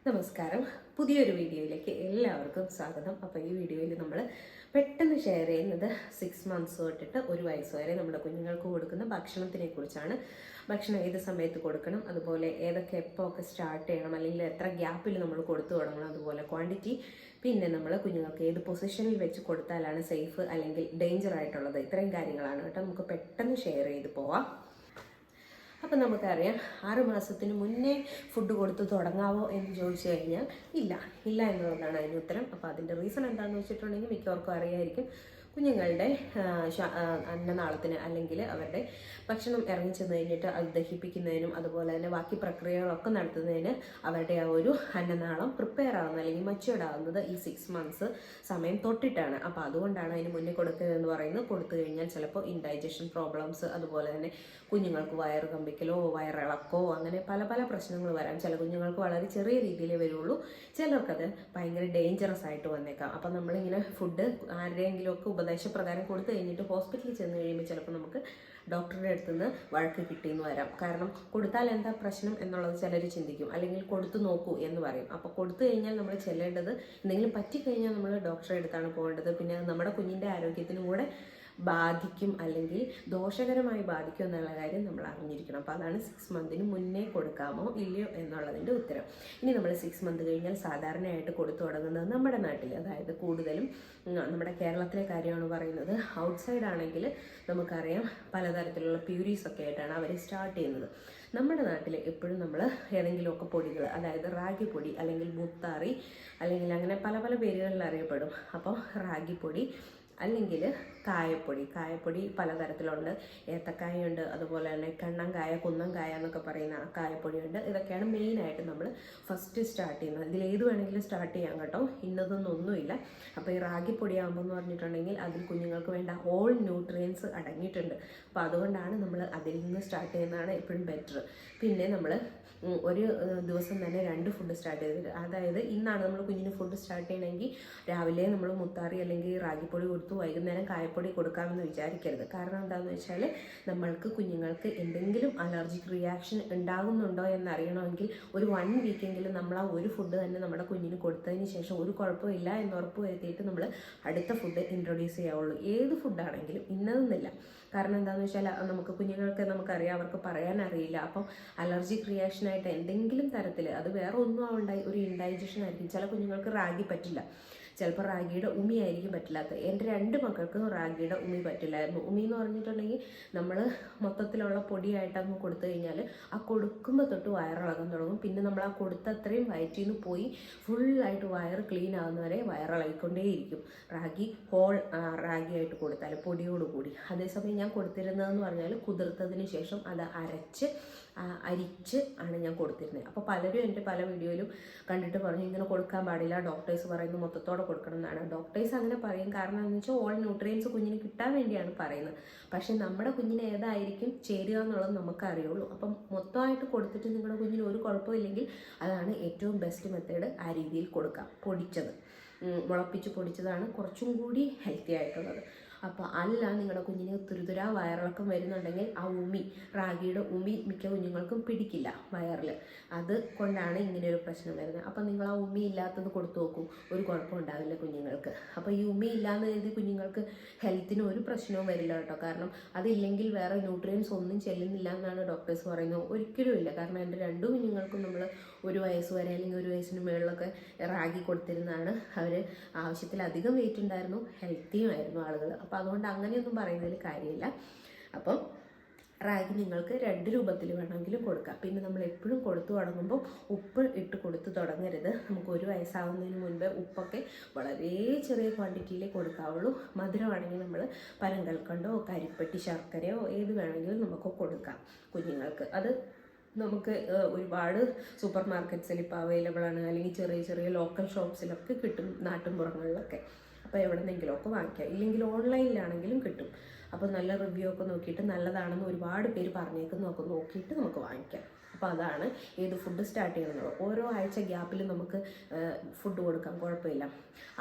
നമസ്കാരം. പുതിയൊരു വീഡിയോയിലേക്ക് എല്ലാവർക്കും സ്വാഗതം. അപ്പോൾ ഈ വീഡിയോയിൽ നമ്മൾ പെട്ടെന്ന് ഷെയർ ചെയ്യുന്നത് 6 months തൊട്ടിട്ട് 1 വയസ്സ് വരെ നമ്മുടെ കുഞ്ഞുങ്ങൾക്ക് കൊടുക്കുന്ന ഭക്ഷണത്തിനെ കുറിച്ചാണ്. ഭക്ഷണം ഏത് സമയത്ത് കൊടുക്കണം, അതുപോലെ ഏതൊക്കെ എപ്പോഴൊക്കെ സ്റ്റാർട്ട് ചെയ്യണം, അല്ലെങ്കിൽ എത്ര ഗ്യാപ്പിൽ നമ്മൾ കൊടുത്തു തുടങ്ങണം, അതുപോലെ ക്വാണ്ടിറ്റി, പിന്നെ നമ്മൾ കുഞ്ഞുങ്ങൾക്ക് ഏത് പൊസിഷനിൽ വെച്ച് കൊടുത്താലാണ് സേഫ് അല്ലെങ്കിൽ ഡേഞ്ചർ ആയിട്ടുള്ളത്, ഇത്രയും കാര്യങ്ങളാണ് കേട്ടോ. നമുക്ക് പെട്ടെന്ന് ഷെയർ ചെയ്ത് പോവാം. അപ്പം നമുക്കറിയാം 6 മാസത്തിന് മുന്നേ ഫുഡ് കൊടുത്ത് തുടങ്ങാവോ എന്ന് ചോദിച്ചു കഴിഞ്ഞാൽ ഇല്ല എന്നുള്ളതാണ് അതിന് ഉത്തരം. അപ്പോൾ അതിൻ്റെ റീസൺ എന്താണെന്ന് വെച്ചിട്ടുണ്ടെങ്കിൽ മിക്കവർക്കും അറിയായിരിക്കും. കുഞ്ഞുങ്ങളുടെ അന്നനാളത്തിന് അല്ലെങ്കിൽ അവരുടെ ഭക്ഷണം ഇറങ്ങി ചെന്ന് കഴിഞ്ഞിട്ട് അത് ദഹിപ്പിക്കുന്നതിനും അതുപോലെ തന്നെ ബാക്കി പ്രക്രിയകളൊക്കെ നടത്തുന്നതിന് അവരുടെ ആ ഒരു അന്നനാളം പ്രിപ്പയർ ആവുന്നത് അല്ലെങ്കിൽ മച്ചുവേർഡ് ആവുന്നത് ഈ 6 months സമയം തൊട്ടിട്ടാണ്. അപ്പോൾ അതുകൊണ്ടാണ് അതിന് മുന്നേ കൊടുക്കുന്നതെന്ന് പറയുന്നത്. കൊടുത്തു കഴിഞ്ഞാൽ ചിലപ്പോൾ ഇൻഡൈജഷൻ പ്രോബ്ലംസ്, അതുപോലെ തന്നെ കുഞ്ഞുങ്ങൾക്ക് വയറ് കമ്പിക്കലോ വയറിളക്കോ അങ്ങനെ പല പല പ്രശ്നങ്ങൾ വരാം. ചില കുഞ്ഞുങ്ങൾക്ക് വളരെ ചെറിയ രീതിയിലേ വരുള്ളൂ, ചിലർക്കത് ഭയങ്കര ഡേഞ്ചറസ് ആയിട്ട് വന്നേക്കാം. അപ്പം നമ്മളിങ്ങനെ ഫുഡ് ആരുടെയെങ്കിലുമൊക്കെ ഉപദേശപ്രകാരം കൊടുത്തു കഴിഞ്ഞിട്ട് ഹോസ്പിറ്റലിൽ ചെന്ന് കഴിയുമ്പോൾ ചിലപ്പോൾ നമുക്ക് ഡോക്ടറുടെ അടുത്ത് നിന്ന് വഴക്ക് കിട്ടിയെന്ന് വരാം. കാരണം കൊടുത്താൽ എന്താ പ്രശ്നം എന്നുള്ളത് ചിലർ ചിന്തിക്കും, അല്ലെങ്കിൽ കൊടുത്തു നോക്കൂ എന്ന് പറയും. അപ്പോൾ കൊടുത്തു കഴിഞ്ഞാൽ നമ്മൾ ചെല്ലേണ്ടത്, എന്തെങ്കിലും പറ്റിക്കഴിഞ്ഞാൽ നമ്മൾ ഡോക്ടറുടെ അടുത്താണ് പോകേണ്ടത്. പിന്നെ നമ്മുടെ കുഞ്ഞിൻ്റെ ആരോഗ്യത്തിനും കൂടെ ബാധിക്കും അല്ലെങ്കിൽ ദോഷകരമായി ബാധിക്കും എന്നുള്ള കാര്യം നമ്മൾ അറിഞ്ഞിരിക്കണം. അപ്പോൾ അതാണ് 6 months മുന്നേ കൊടുക്കാമോ ഇല്ലയോ എന്നുള്ളതിൻ്റെ ഉത്തരം. ഇനി നമ്മൾ 6 months കഴിഞ്ഞാൽ സാധാരണയായിട്ട് കൊടുത്തു തുടങ്ങുന്നത് നമ്മുടെ നാട്ടിൽ, അതായത് കൂടുതലും നമ്മുടെ കേരളത്തിലെ കാര്യമാണ് പറയുന്നത്. ഔട്ട്സൈഡ് ആണെങ്കിൽ നമുക്കറിയാം പലതരത്തിലുള്ള പ്യൂരീസ് ഒക്കെ ആയിട്ടാണ് അവർ സ്റ്റാർട്ട് ചെയ്യുന്നത്. നമ്മുടെ നാട്ടിൽ എപ്പോഴും നമ്മൾ ഏതെങ്കിലുമൊക്കെ പൊടികൾ, അതായത് റാഗി പൊടി അല്ലെങ്കിൽ മുത്താറി അല്ലെങ്കിൽ അങ്ങനെ പല പല പേരുകളിൽ അറിയപ്പെടും. അപ്പോൾ റാഗിപ്പൊടി അല്ലെങ്കിൽ കായപ്പൊടി പലതരത്തിലുണ്ട്. ഏത്തക്കായുണ്ട്, അതുപോലെ തന്നെ കണ്ണങ്കായ, കുന്നങ്കായ എന്നൊക്കെ പറയുന്ന ആ കായപ്പൊടിയുണ്ട്. ഇതൊക്കെയാണ് മെയിനായിട്ട് നമ്മൾ ഫസ്റ്റ് സ്റ്റാർട്ട് ചെയ്യുന്നത്. ഇതിലേത് വേണമെങ്കിലും സ്റ്റാർട്ട് ചെയ്യാം കേട്ടോ, ഇന്നതൊന്നൊന്നുമില്ല. അപ്പോൾ ഈ റാഗിപ്പൊടി ആകുമ്പോൾ എന്ന് പറഞ്ഞിട്ടുണ്ടെങ്കിൽ അതിൽ കുഞ്ഞുങ്ങൾക്ക് വേണ്ട ഓൾ ന്യൂട്രിയൻസ് അടങ്ങിയിട്ടുണ്ട്. അപ്പോൾ അതുകൊണ്ടാണ് നമ്മൾ അതിൽ നിന്ന് സ്റ്റാർട്ട് ചെയ്യുന്നതാണ് എപ്പോഴും ബെറ്റർ. പിന്നെ നമ്മൾ ഒരു ദിവസം തന്നെ 2 ഫുഡ് സ്റ്റാർട്ട് ചെയ്തിട്ട്, അതായത് ഇന്നാണ് നമ്മൾ കുഞ്ഞിന് ഫുഡ് സ്റ്റാർട്ട് ചെയ്യണമെങ്കിൽ രാവിലെ നമ്മൾ മുത്താറി അല്ലെങ്കിൽ റാഗിപ്പൊടി കൊടുത്തു വൈകുന്നേരം കായപ്പൊടി കൊടുക്കാമെന്ന് വിചാരിക്കരുത്. കാരണം എന്താണെന്ന് വെച്ചാൽ നമ്മൾക്ക് കുഞ്ഞുങ്ങൾക്ക് എന്തെങ്കിലും അലർജിക് റിയാക്ഷൻ ഉണ്ടാകുന്നുണ്ടോ എന്നറിയണമെങ്കിൽ ഒരു 1 വീക്കെങ്കിലും നമ്മൾ ആ ഒരു ഫുഡ് തന്നെ നമ്മുടെ കുഞ്ഞിന് കൊടുത്തതിന് ശേഷം ഒരു കുഴപ്പമില്ല എന്ന് ഉറപ്പ് വരുത്തിയിട്ട് നമ്മൾ അടുത്ത ഫുഡ് ഇൻട്രൊഡ്യൂസ് ചെയ്യാവുള്ളൂ. ഏത് ഫുഡാണെങ്കിലും ഇന്നതെന്നില്ല. കാരണം എന്താണെന്ന് വെച്ചാൽ നമുക്ക് കുഞ്ഞുങ്ങൾക്ക് നമുക്കറിയാം, അവർക്ക് പറയാൻ അറിയില്ല. അപ്പം അലർജിക് റിയാക്ഷനായിട്ട് എന്തെങ്കിലും തരത്തിൽ, അത് വേറെ ഒന്നും ആവണ്ടായി, ഒരു ഇൻഡൈജഷൻ ആയിരിക്കും. ചില കുഞ്ഞുങ്ങൾക്ക് റാഗി പറ്റില്ല, ചിലപ്പോൾ റാഗിയുടെ ഉമി ആയിരിക്കും പറ്റില്ലാത്തത്. എൻ്റെ 2 മക്കൾക്കും റാഗിയുടെ ഉമി പറ്റില്ലായിരുന്നു. ഉമി എന്ന് പറഞ്ഞിട്ടുണ്ടെങ്കിൽ നമ്മൾ മൊത്തത്തിലുള്ള പൊടിയായിട്ട് അങ്ങ് കൊടുത്തു കഴിഞ്ഞാൽ ആ കൊടുക്കുമ്പോൾ തൊട്ട് വയറിളകാൻ തുടങ്ങും. പിന്നെ നമ്മൾ ആ കൊടുത്ത അത്രയും വയറ്റിൽ നിന്ന് പോയി ഫുള്ളായിട്ട് വയറ് ക്ലീൻ ആകുന്നവരെ വയറിളകിക്കൊണ്ടേയിരിക്കും. റാഗിയായിട്ട് കൊടുത്താൽ പൊടിയോടുകൂടി. അതേസമയം ഞാൻ കൊടുത്തിരുന്നതെന്ന് പറഞ്ഞാൽ കുതിർത്തതിന് ശേഷം അത് അരിച്ച് ആണ് ഞാൻ കൊടുത്തിരുന്നത്. അപ്പോൾ പലരും എൻ്റെ പല വീഡിയോയിലും കണ്ടിട്ട് പറഞ്ഞു ഇങ്ങനെ കൊടുക്കാൻ പാടില്ല, ഡോക്ടേഴ്സ് പറയുന്നത് മൊത്തത്തോടെ കൊടുക്കണം എന്നാണ്. ഡോക്ടേഴ്സ് അങ്ങനെ പറയും, കാരണം എന്ന് വെച്ചാൽ ഓൾ ന്യൂട്രിയൻസ് കുഞ്ഞിന് കിട്ടാൻ വേണ്ടിയാണ് പറയുന്നത്. പക്ഷേ നമ്മുടെ കുഞ്ഞിന് ഏതായിരിക്കും ചേരുക എന്നുള്ളത് നമുക്കറിയുള്ളൂ. അപ്പം മൊത്തമായിട്ട് കൊടുത്തിട്ട് നിങ്ങളുടെ കുഞ്ഞിന് ഒരു കുഴപ്പമില്ലെങ്കിൽ അതാണ് ഏറ്റവും ബെസ്റ്റ് മെത്തേഡ്. ആ രീതിയിൽ കൊടുക്കാം. മുളപ്പിച്ച് പൊടിച്ചതാണ് കുറച്ചും കൂടി ഹെൽത്തി ആയിട്ടുള്ളത്. അപ്പോൾ അല്ല നിങ്ങളുടെ കുഞ്ഞിന് തുരുതുരാ വയറിളക്കം വരുന്നുണ്ടെങ്കിൽ ആ റാഗിയുടെ ഉമി മിക്ക കുഞ്ഞുങ്ങൾക്കും പിടിക്കില്ല വയറിൽ. അത് കൊണ്ടാണ് ഇങ്ങനെ ഒരു പ്രശ്നം വരുന്നത്. അപ്പം നിങ്ങൾ ആ ഉമി ഇല്ലാത്തത് കൊടുത്തു നോക്കും, ഒരു കുഴപ്പം ഉണ്ടാവില്ല കുഞ്ഞുങ്ങൾക്ക്. അപ്പോൾ ഈ ഉമി ഇല്ലാന്ന് കരുതി കുഞ്ഞുങ്ങൾക്ക് ഹെൽത്തിന് ഒരു പ്രശ്നവും വരില്ല കേട്ടോ. കാരണം അതില്ലെങ്കിൽ വേറെ ന്യൂട്രിയൻസ് ഒന്നും ചെല്ലുന്നില്ല എന്നാണ് ഡോക്ടേഴ്സ് പറയുന്നത്. ഒരിക്കലും ഇല്ല. കാരണം എൻ്റെ 2 കുഞ്ഞുങ്ങൾക്കും നമ്മൾ 1 വയസ്സ് വരെ അല്ലെങ്കിൽ 1 വയസ്സിന് മുകളിലൊക്കെ റാഗി കൊടുത്തിരുന്നതാണ്. അവർ ആവശ്യത്തിലധികം വെയിറ്റ് ഉണ്ടായിരുന്നു, ഹെൽത്തിയും ആയിരുന്നു ആളുകൾ. അപ്പോൾ അതുകൊണ്ട് അങ്ങനെയൊന്നും പറയുന്നതിൽ കാര്യമില്ല. അപ്പം റാഗി നിങ്ങൾക്ക് 2 രൂപത്തിൽ വേണമെങ്കിലും കൊടുക്കാം. പിന്നെ നമ്മൾ എപ്പോഴും കൊടുത്തു തുടങ്ങുമ്പോൾ ഉപ്പ് ഇട്ട് കൊടുത്ത് തുടങ്ങരുത്. നമുക്ക് 1 വയസ്സാവുന്നതിന് മുൻപ് ഉപ്പൊക്കെ വളരെ ചെറിയ ക്വാണ്ടിറ്റിയിലേ കൊടുക്കാവുള്ളൂ. മധുരമാണെങ്കിൽ നമ്മൾ പനങ്കൽക്കണ്ടോ കരിപ്പെട്ടി ശർക്കരയോ ഏത് വേണമെങ്കിലും നമുക്ക് കൊടുക്കാം കുഞ്ഞുങ്ങൾക്ക്. അത് നമുക്ക് ഒരുപാട് സൂപ്പർ മാർക്കറ്റ്സിൽ ഇപ്പോൾ അവൈലബിൾ ആണ്, അല്ലെങ്കിൽ ചെറിയ ചെറിയ ലോക്കൽ ഷോപ്സിലൊക്കെ കിട്ടും, നാട്ടിൻപുറങ്ങളിലൊക്കെ. അപ്പോൾ എവിടെന്നെങ്കിലുമൊക്കെ വാങ്ങിക്കാം, ഇല്ലെങ്കിൽ ഓൺലൈനിലാണെങ്കിലും കിട്ടും. അപ്പോൾ നല്ല റിവ്യൂ ഒക്കെ നോക്കിയിട്ട് നല്ലതാണെന്ന് ഒരുപാട് പേര് പറഞ്ഞേക്കുന്നതൊക്കെ നോക്കിയിട്ട് നമുക്ക് വാങ്ങിക്കാം. അപ്പോൾ അതാണ് ഏത് ഫുഡ് സ്റ്റാർട്ട് ചെയ്യണമെന്നുള്ളത്. ഓരോ ആഴ്ച ഗ്യാപ്പിൽ നമുക്ക് ഫുഡ് കൊടുക്കാം, കുഴപ്പമില്ല.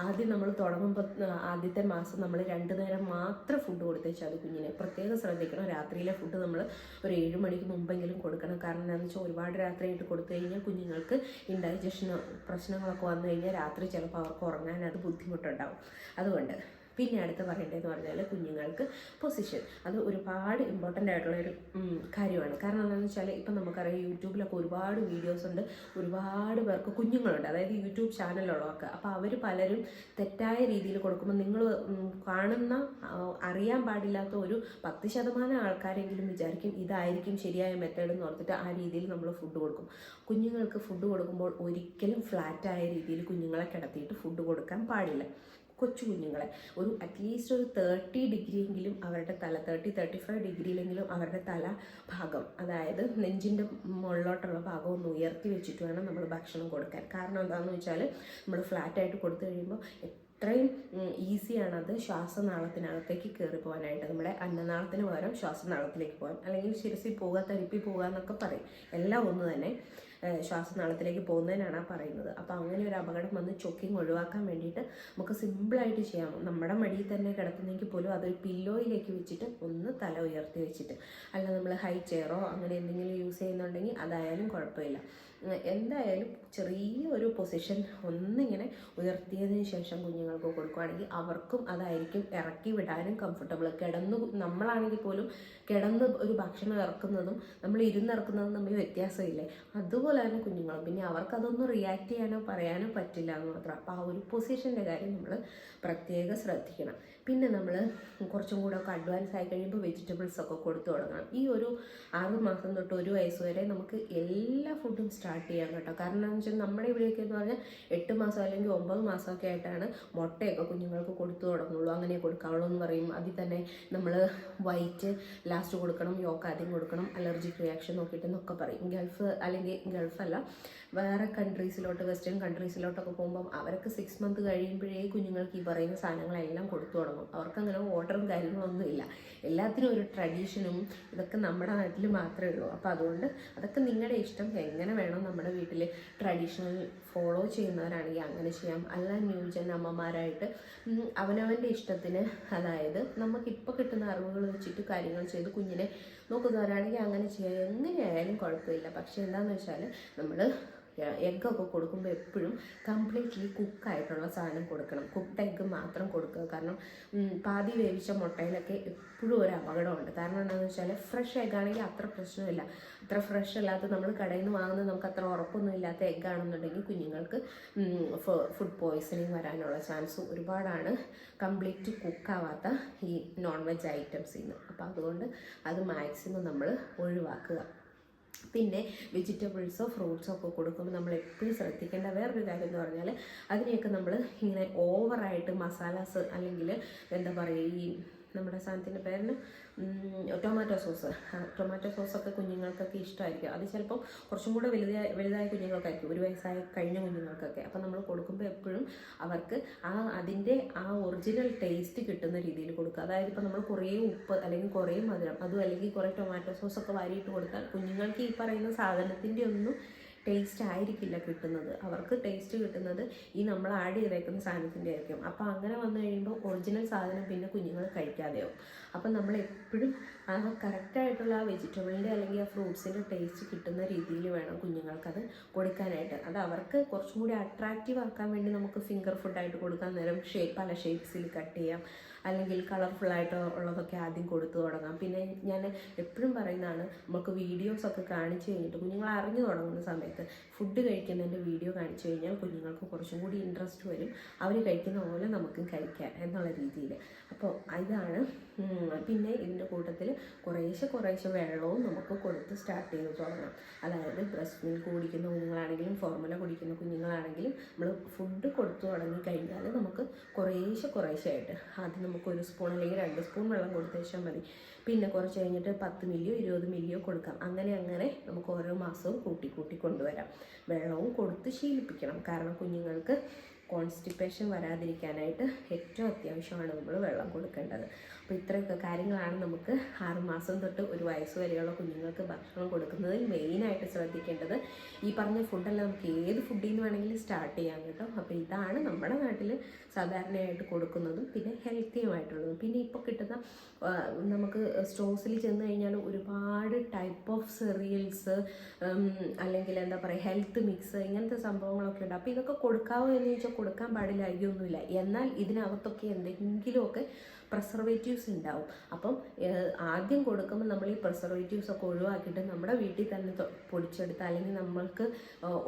ആദ്യം നമ്മൾ തുടങ്ങുമ്പോൾ ആദ്യത്തെ മാസം നമ്മൾ 2 നേരം മാത്രം ഫുഡ് കൊടുത്തേച്ചാൽ അത് കുഞ്ഞിനെ പ്രത്യേകം ശ്രദ്ധിക്കണം. രാത്രിയിലെ ഫുഡ് നമ്മൾ ഒരു 7 മണിക്ക് മുമ്പെങ്കിലും കൊടുക്കണം. കാരണം എന്താണെന്ന് വെച്ചാൽ ഒരുപാട് രാത്രിയായിട്ട് കൊടുത്തു കഴിഞ്ഞാൽ കുഞ്ഞുങ്ങൾക്ക് ഇൻഡൈജഷൻ പ്രശ്നങ്ങളൊക്കെ വന്നു കഴിഞ്ഞാൽ രാത്രി ചിലപ്പോൾ അവർക്ക് ഉറങ്ങാൻ അത് ബുദ്ധിമുട്ടുണ്ടാവും. അതുകൊണ്ട് പിന്നെ അടുത്ത് പറയേണ്ടതെന്ന് പറഞ്ഞാൽ കുഞ്ഞുങ്ങൾക്ക് പൊസിഷൻ, അത് ഒരുപാട് ഇമ്പോർട്ടൻ്റ് ആയിട്ടുള്ളൊരു കാര്യമാണ്. കാരണം എന്താണെന്ന് വെച്ചാൽ ഇപ്പം നമുക്കറിയാം യൂട്യൂബിലൊക്കെ ഒരുപാട് വീഡിയോസ് ഉണ്ട്, ഒരുപാട് പേർക്ക് കുഞ്ഞുങ്ങളുണ്ട്, അതായത് യൂട്യൂബ് ചാനലുള്ളവർക്ക്. അപ്പോൾ അവർ പലരും തെറ്റായ രീതിയിൽ കൊടുക്കുമ്പോൾ നിങ്ങൾ കാണുന്ന അറിയാൻ പാടില്ലാത്ത ഒരു 10% ആൾക്കാരെങ്കിലും വിചാരിക്കും ഇതായിരിക്കും ശരിയായ മെത്തേഡ് എന്ന് ഓർത്തിട്ട് ആ രീതിയിൽ നമ്മൾ ഫുഡ് കൊടുക്കും. കുഞ്ഞുങ്ങൾക്ക് ഫുഡ് കൊടുക്കുമ്പോൾ ഒരിക്കലും ഫ്ലാറ്റായ രീതിയിൽ കുഞ്ഞുങ്ങളെ കിടത്തിയിട്ട് ഫുഡ് കൊടുക്കാൻ പാടില്ല. കൊച്ചു കുഞ്ഞുങ്ങളെ ഒരു അറ്റ്ലീസ്റ്റ് ഒരു 30 ഡിഗ്രിയെങ്കിലും അവരുടെ തല 30-35 ഡിഗ്രിയിലെങ്കിലും അവരുടെ തല ഭാഗം, അതായത് നെഞ്ചിൻ്റെ മുകളിലോട്ടുള്ള ഭാഗം ഒന്ന് ഉയർത്തി വെച്ചിട്ട് വേണം നമ്മൾ ഭക്ഷണം കൊടുക്കാൻ. കാരണം എന്താണെന്ന് വെച്ചാൽ നമ്മൾ ഫ്ലാറ്റായിട്ട് കൊടുത്തു കഴിയുമ്പോൾ അത്രയും ഈസിയാണത് ശ്വാസനാളത്തിനകത്തേക്ക് കയറി പോകാനായിട്ട്. നമ്മുടെ അന്നനാളത്തിന് പകരം ശ്വാസനാളത്തിലേക്ക് പോകാൻ, അല്ലെങ്കിൽ ശിരസിൽ പോവുക, തരിപ്പി പോവുക എന്നൊക്കെ പറയും. എല്ലാം ഒന്ന് തന്നെ ശ്വാസനാളത്തിലേക്ക് പോകുന്നതിനാണ് പറയുന്നത്. അപ്പോൾ അങ്ങനെ ഒരു അപകടം വന്ന് ചോക്കിങ് ഒഴിവാക്കാൻ വേണ്ടിയിട്ട് നമുക്ക് സിമ്പിളായിട്ട് ചെയ്യാം. നമ്മുടെ മടിയിൽ തന്നെ കിടത്തുന്നെങ്കിൽ പോലും അതൊരു പില്ലോയിലേക്ക് വെച്ചിട്ട് ഒന്ന് തല ഉയർത്തി വെച്ചിട്ട്, അല്ല നമ്മൾ ഹൈ ചെയറോ അങ്ങനെ എന്തെങ്കിലും യൂസ് ചെയ്യുന്നുണ്ടെങ്കിൽ അതായാലും കുഴപ്പമില്ല. എന്തായാലും ചെറിയൊരു പൊസിഷൻ ഒന്നിങ്ങനെ ഉയർത്തിയതിന് ശേഷം കുഞ്ഞുങ്ങൾക്ക് കൊടുക്കുകയാണെങ്കിൽ അവർക്കും അതായിരിക്കും ഇറക്കി വിടാനും കംഫർട്ടബിൾ. നമ്മളാണെങ്കിൽ പോലും കിടന്ന് ഒരു ഭക്ഷണം ഇറക്കുന്നതും നമ്മൾ ഇരുന്നിറക്കുന്നതും തമ്മിൽ വ്യത്യാസമില്ലേ, അതുപോലെ തന്നെ കുഞ്ഞുങ്ങളും. പിന്നെ അവർക്കതൊന്നും റിയാക്ട് ചെയ്യാനോ പറയാനോ പറ്റില്ല എന്ന് മാത്രം. അപ്പോൾ ആ ഒരു പൊസിഷൻ്റെ കാര്യം നമ്മൾ പ്രത്യേകം ശ്രദ്ധിക്കണം. പിന്നെ നമ്മൾ കുറച്ചും കൂടെ ഒക്കെ അഡ്വാൻസ് ആയി കഴിയുമ്പോൾ വെജിറ്റബിൾസ് ഒക്കെ കൊടുത്തു തുടങ്ങണം. ഈ ഒരു 6 മാസം തൊട്ട് 1 വയസ്സ് വരെ നമുക്ക് എല്ലാ ഫുഡും സ്റ്റാർട്ട് ചെയ്യാം കേട്ടോ. കാരണം എന്താണെന്ന് വെച്ചാൽ നമ്മുടെ ഇവിടെയൊക്കെ എന്ന് പറഞ്ഞാൽ 8 മാസം അല്ലെങ്കിൽ 9 മാസമൊക്കെ ആയിട്ടാണ് മുട്ടയൊക്കെ കുഞ്ഞുങ്ങൾക്ക് കൊടുത്തു തുടങ്ങുള്ളൂ. അങ്ങനെ കൊടുക്കാവുള്ളൂ എന്ന് പറയും. അതിൽ തന്നെ നമ്മൾ വൈറ്റ് ലാസ്റ്റ് കൊടുക്കണം, യോക്ക് ആദ്യം കൊടുക്കണം, അലർജിക് റിയാക്ഷൻ നോക്കിയിട്ടെന്നൊക്കെ പറയും. ഗൾഫല്ല, വേറെ കൺട്രീസിലോട്ട്, വെസ്റ്റേൺ കൺട്രീസിലോട്ടൊക്കെ പോകുമ്പം അവർക്ക് 6 മന്ത് കഴിയുമ്പോഴേ കുഞ്ഞുങ്ങൾക്ക് ഈ പറയുന്ന സാധനങ്ങളെല്ലാം കൊടുത്തു തുടങ്ങും. അവർക്കങ്ങനെ ഓർഡറും കാര്യങ്ങളൊന്നും ഇല്ല. എല്ലാത്തിനും ഒരു ട്രഡീഷനും ഇതൊക്കെ നമ്മുടെ നാട്ടിൽ മാത്രമേ ഉള്ളൂ. അപ്പോൾ അതുകൊണ്ട് അതൊക്കെ നിങ്ങളുടെ ഇഷ്ടം, എങ്ങനെ വേണം. നമ്മുടെ വീട്ടിൽ ട്രഡീഷണൽ ഫോളോ ചെയ്യുന്നവരാണെങ്കിൽ അങ്ങനെ ചെയ്യാം. അല്ല ന്യൂജൻ അമ്മമാരായിട്ട് അവനവൻ്റെ ഇഷ്ടത്തിന്, അതായത് നമുക്കിപ്പോൾ കിട്ടുന്ന അറിവുകൾ വെച്ചിട്ട് കാര്യങ്ങൾ ചെയ്ത് കുഞ്ഞിനെ നോക്കുന്നവരാണെങ്കിൽ അങ്ങനെ ചെയ്യാം. എങ്ങനെയായാലും കുഴപ്പമില്ല. പക്ഷേ എന്താണെന്ന് വെച്ചാൽ നമ്മൾ എഗ്ഗൊക്കെ കൊടുക്കുമ്പോൾ എപ്പോഴും കംപ്ലീറ്റ്ലി കുക്കായിട്ടുള്ള സാധനം കൊടുക്കണം. കുക്ക്ഡ് എഗ്ഗ് മാത്രം കൊടുക്കുക. കാരണം പാതി വേവിച്ച മുട്ടയിലൊക്കെ എപ്പോഴും ഒരു അപകടമുണ്ട്. കാരണം എന്താണെന്ന് വെച്ചാൽ ഫ്രഷ് എഗ്ഗാണെങ്കിൽ അത്ര പ്രശ്നമില്ല. അത്ര ഫ്രഷ് അല്ലാത്ത നമ്മൾ കടയിൽ നിന്ന് വാങ്ങുന്നത് നമുക്ക് അത്ര ഉറപ്പൊന്നും ഇല്ലാത്ത എഗ്ഗാണെന്നുണ്ടെങ്കിൽ കുഞ്ഞുങ്ങൾക്ക് ഫുഡ് പോയ്സണിങ് വരാനുള്ള ചാൻസ് ഒരുപാടാണ് കംപ്ലീറ്റ് കുക്കാവാത്ത ഈ നോൺ വെജ് ഐറ്റംസിൽ നിന്ന്. അപ്പോൾ അതുകൊണ്ട് അത് മാക്സിമം നമ്മൾ ഒഴിവാക്കുക. പിന്നെ വെജിറ്റബിൾസോ ഫ്രൂട്ട്സോ ഒക്കെ കൊടുക്കുമ്പോൾ നമ്മൾ എപ്പോഴും ശ്രദ്ധിക്കേണ്ട വേറൊരു കാര്യം എന്ന് പറഞ്ഞാൽ അതിനെയൊക്കെ നമ്മൾ ഇങ്ങനെ ഓവറായിട്ട് മസാലാസ്, അല്ലെങ്കിൽ എന്താ പറയുക, ഈ നമ്മുടെ സാധനത്തിൻ്റെ പേരിന് ടൊമാറ്റോ സോസൊക്കെ കുഞ്ഞുങ്ങൾക്കൊക്കെ ഇഷ്ടമായിരിക്കും. അത് ചിലപ്പോൾ കുറച്ചും കൂടെ വലുതായ കുഞ്ഞുങ്ങൾക്കായിരിക്കും, 1 വയസ്സായി കഴിഞ്ഞ കുഞ്ഞുങ്ങൾക്കൊക്കെ. അപ്പോൾ നമ്മൾ കൊടുക്കുമ്പോൾ എപ്പോഴും അവർക്ക് അതിൻ്റെ ഒറിജിനൽ ടേസ്റ്റ് കിട്ടുന്ന രീതിയിൽ കൊടുക്കുക. അതായത് ഇപ്പോൾ നമ്മൾ കുറേ ഉപ്പ് അല്ലെങ്കിൽ കുറേ മധുരം, അതും അല്ലെങ്കിൽ കുറേ ടൊമാറ്റോ സോസൊക്കെ വാരിയിട്ട് കൊടുത്താൽ കുഞ്ഞുങ്ങൾക്ക് ഈ പറയുന്ന സാധനത്തിൻ്റെ ഒന്നും ടേസ്റ്റ് ആയിരിക്കില്ല കിട്ടുന്നത്. അവർക്ക് ടേസ്റ്റ് കിട്ടുന്നത് ഈ നമ്മൾ ആഡ് ചെയ്തേക്കുന്ന സാധനത്തിൻ്റെ ആയിരിക്കും. അപ്പോൾ അങ്ങനെ വന്നു കഴിയുമ്പോൾ ഒറിജിനൽ സാധനം പിന്നെ കുഞ്ഞുങ്ങൾ കഴിക്കാതെയാവും. അപ്പം നമ്മൾ എപ്പോഴും ആ കറക്റ്റായിട്ടുള്ള ആ വെജിറ്റബിളിൻ്റെ അല്ലെങ്കിൽ ആ ഫ്രൂട്ട്സിൻ്റെ ടേസ്റ്റ് കിട്ടുന്ന രീതിയിൽ വേണം കുഞ്ഞുങ്ങൾക്കത് കൊടുക്കാനായിട്ട്. അത് അവർക്ക് കുറച്ചും കൂടി അട്രാക്റ്റീവ് ആക്കാൻ വേണ്ടി നമുക്ക് ഫിംഗർ ഫുഡായിട്ട് കൊടുക്കാൻ നേരം പല ഷേപ്സിൽ കട്ട് ചെയ്യാം, അല്ലെങ്കിൽ കളർഫുള്ളായിട്ട് ഉള്ളതൊക്കെ ആദ്യം കൊടുത്തു തുടങ്ങാം. പിന്നെ ഞാൻ എപ്പോഴും പറയുന്നതാണ്, നമുക്ക് വീഡിയോസൊക്കെ കാണിച്ചു കഴിഞ്ഞിട്ട് കുഞ്ഞുങ്ങൾ അറിഞ്ഞു തുടങ്ങുന്ന സമയത്ത് ഫുഡ് കഴിക്കുന്നതിൻ്റെ വീഡിയോ കാണിച്ചു കഴിഞ്ഞാൽ കുഞ്ഞുങ്ങൾക്ക് കുറച്ചും കൂടി ഇൻട്രസ്റ്റ് വരും. അവർ കഴിക്കുന്ന പോലെ നമുക്കും കഴിക്കാം എന്നുള്ള രീതിയിൽ. അപ്പോൾ ഇതാണ്. പിന്നെ ഇതിൻ്റെ കൂട്ടത്തിൽ കുറേശ്ശെ വെള്ളവും നമുക്ക് കൊടുത്ത് സ്റ്റാർട്ട് ചെയ്ത് തുടങ്ങാം. അതായത് ബ്രസ്റ്റ് മിൽക്ക് കുടിക്കുന്ന കുഞ്ഞുങ്ങളാണെങ്കിലും ഫോർമുല കുടിക്കുന്ന കുഞ്ഞുങ്ങളാണെങ്കിലും നമ്മൾ ഫുഡ് കൊടുത്തു തുടങ്ങി കഴിഞ്ഞാൽ നമുക്ക് കുറേശ്ശെ ആയിട്ട് ആദ്യം നമുക്ക് 1 സ്പൂൺ അല്ലെങ്കിൽ 2 സ്പൂൺ വെള്ളം കൊടുത്തേച്ചാൽ മതി. പിന്നെ കുറച്ച് കഴിഞ്ഞിട്ട് 10 മില്ലിയോ 20 മില്ലിയോ കൊടുക്കാം. അങ്ങനെ നമുക്ക് ഓരോ മാസവും കൂട്ടി കൊണ്ടുവരാം. വെള്ളവും കൊടുത്ത് ശീലിപ്പിക്കണം. കാരണം കുഞ്ഞുങ്ങൾക്ക് കോൺസ്റ്റിപ്പേഷൻ വരാതിരിക്കാനായിട്ട് ഏറ്റവും അത്യാവശ്യമാണ് നമ്മൾ വെള്ളം കൊടുക്കേണ്ടത്. അപ്പോൾ ഇത്രയൊക്കെ കാര്യങ്ങളാണ് നമുക്ക് 6 മാസം തൊട്ട് 1 വയസ്സ് വരെയുള്ള കുഞ്ഞുങ്ങൾക്ക് ഭക്ഷണം കൊടുക്കുന്നതിൽ മെയിനായിട്ട് ശ്രദ്ധിക്കേണ്ടത്. ഈ പറഞ്ഞ ഫുഡെല്ലാം നമുക്ക് ഏത് ഫുഡിൽ നിന്ന് വേണമെങ്കിലും സ്റ്റാർട്ട് ചെയ്യാൻ കേട്ടോ. അപ്പോൾ ഇതാണ് നമ്മുടെ നാട്ടിൽ സാധാരണയായിട്ട് കൊടുക്കുന്നതും പിന്നെ ഹെൽത്തിയുമായിട്ടുള്ളതും. പിന്നെ ഇപ്പോൾ കിട്ടുന്ന നമുക്ക് സ്റ്റോഴ്സിൽ ചെന്ന് കഴിഞ്ഞാൽ ഒരുപാട് ടൈപ്പ് ഓഫ് സെറിയൽസ് അല്ലെങ്കിൽ എന്താ പറയുക ഹെൽത്ത് മിക്സ് ഇങ്ങനത്തെ സംഭവങ്ങളൊക്കെ ഉണ്ട്. അപ്പോൾ ഇതൊക്കെ കൊടുക്കാവോ എന്ന് ചോദിച്ചാൽ കൊടുക്കാൻ പാടില്ല, അയ്യൊന്നുമില്ല. എന്നാൽ ഇതിനകത്തൊക്കെ എന്തെങ്കിലുമൊക്കെ പ്രിസർവേറ്റീവ്സ് ഉണ്ടാവും. അപ്പം ആദ്യം കൊടുക്കുമ്പോൾ നമ്മൾ ഈ പ്രിസർവേറ്റീവ്സ് ഒക്കെ ഒഴിവാക്കിയിട്ട് നമ്മുടെ വീട്ടിൽ തന്നെ പൊടിച്ചെടുത്ത് അല്ലെങ്കിൽ നമ്മൾക്ക്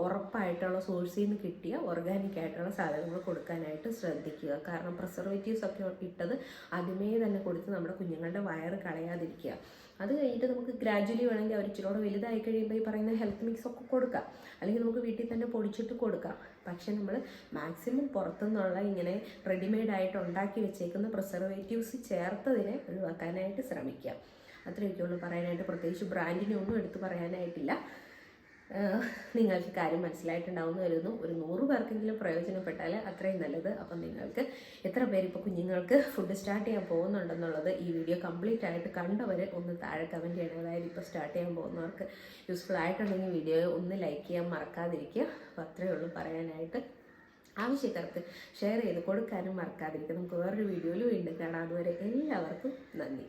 ഉറപ്പായിട്ടുള്ള സോഴ്സിൽ നിന്ന് കിട്ടിയ ഓർഗാനിക് ആയിട്ടുള്ള സാധനങ്ങൾ കൊടുക്കാനായിട്ട് ശ്രദ്ധിക്കുക. കാരണം പ്രിസർവേറ്റീവ്സ് ഒക്കെ ഇട്ടത് ആദ്യമേ തന്നെ കൊടുത്ത് നമ്മുടെ കുഞ്ഞുങ്ങളുടെ വയറ് കളയാതിരിക്കുക. അത് കഴിഞ്ഞിട്ട് നമുക്ക് ഗ്രാജുവലി വേണമെങ്കിൽ അവർ ഇച്ചിരി കൂടെ വലുതായി കഴിയുമ്പോൾ ഈ പറയുന്ന ഹെൽത്ത് മിക്സ് ഒക്കെ കൊടുക്കാം, അല്ലെങ്കിൽ നമുക്ക് വീട്ടിൽ തന്നെ പൊടിച്ചിട്ട് കൊടുക്കാം. പക്ഷെ നമ്മൾ മാക്സിമം പുറത്തുനിന്നുള്ള ഇങ്ങനെ റെഡിമെയ്ഡ് ആയിട്ട് ഉണ്ടാക്കി വെച്ചേക്കുന്ന പ്രിസർവേറ്റീവ്സ് ചേർത്തതിനെ ഒഴിവാക്കാനായിട്ട് ശ്രമിക്കുക. അത്രയൊക്കെയുള്ളൂ പറയാനായിട്ട്. പ്രത്യേകിച്ച് ബ്രാൻഡിനെ ഒന്നും എടുത്ത് പറയാനായിട്ടില്ല. നിങ്ങൾക്ക് കാര്യം മനസ്സിലായിട്ടുണ്ടാവുമെന്ന് കരുതുന്നു. ഒരു 100 പേർക്കെങ്കിലും പ്രയോജനപ്പെട്ടാൽ അത്രയും നല്ലത്. അപ്പം നിങ്ങൾക്ക് എത്ര പേര് ഇപ്പോൾ കുഞ്ഞുങ്ങൾക്ക് ഫുഡ് സ്റ്റാർട്ട് ചെയ്യാൻ പോകുന്നുണ്ടെന്നുള്ളത് ഈ വീഡിയോ കംപ്ലീറ്റ് ആയിട്ട് കണ്ടവർ ഒന്ന് താഴെ കമൻറ്റ് ചെയ്യണം. അതായത് ഇപ്പോൾ സ്റ്റാർട്ട് ചെയ്യാൻ പോകുന്നവർക്ക് യൂസ്ഫുൾ ആയിട്ടുണ്ടെങ്കിൽ വീഡിയോ ഒന്ന് ലൈക്ക് ചെയ്യാൻ മറക്കാതിരിക്കുക. അപ്പോൾ അത്രയേ ഉള്ളൂ പറയാനായിട്ട്. ആവശ്യക്കാർക്ക് ഷെയർ ചെയ്ത് കൊടുക്കാനും മറക്കാതിരിക്കുക. നമുക്ക് വേറൊരു വീഡിയോയിൽ വീണ്ടും കാണാം. അതുവരെ എല്ലാവർക്കും നന്ദി.